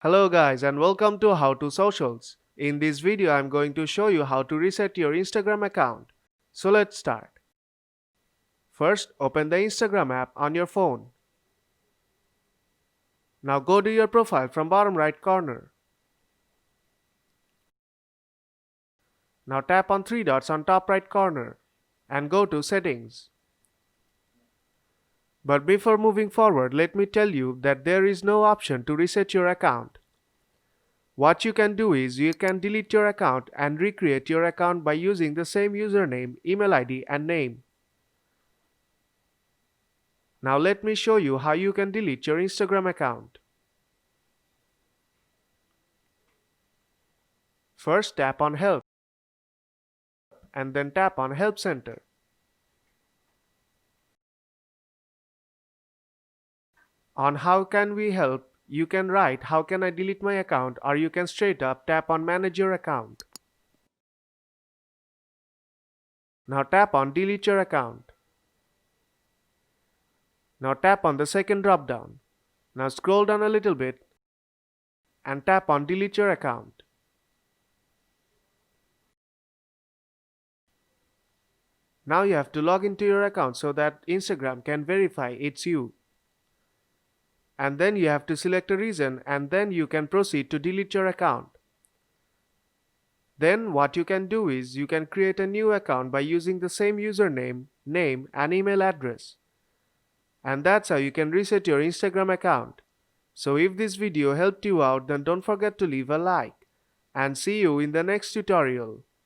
Hello guys and welcome to How to Socials. In this video I'm going to show you how to reset your Instagram account. So let's start. First open the Instagram app on your phone. Now go to your profile from bottom right corner. Now tap on three dots on top right corner and go to settings. But before moving forward, let me tell you that there is no option to reset your account. What you can do is you can delete your account and recreate your account by using the same username, email ID and name. Now let me show you how you can delete your Instagram account. First tap on Help and then tap on Help Center. On How can we help, you can write how can I delete my account, or you can straight up tap on Manage your account. Now tap on Delete your account. Now tap on the second drop down. Now scroll down a little bit and tap on Delete your account. Now you have to log into your account so that Instagram can verify it's you. And then you have to select a reason and then you can proceed to delete your account. Then what you can do is you can create a new account by using the same username, name and email address. And that's how you can reset your Instagram account. So if this video helped you out, then don't forget to leave a like. And see you in the next tutorial.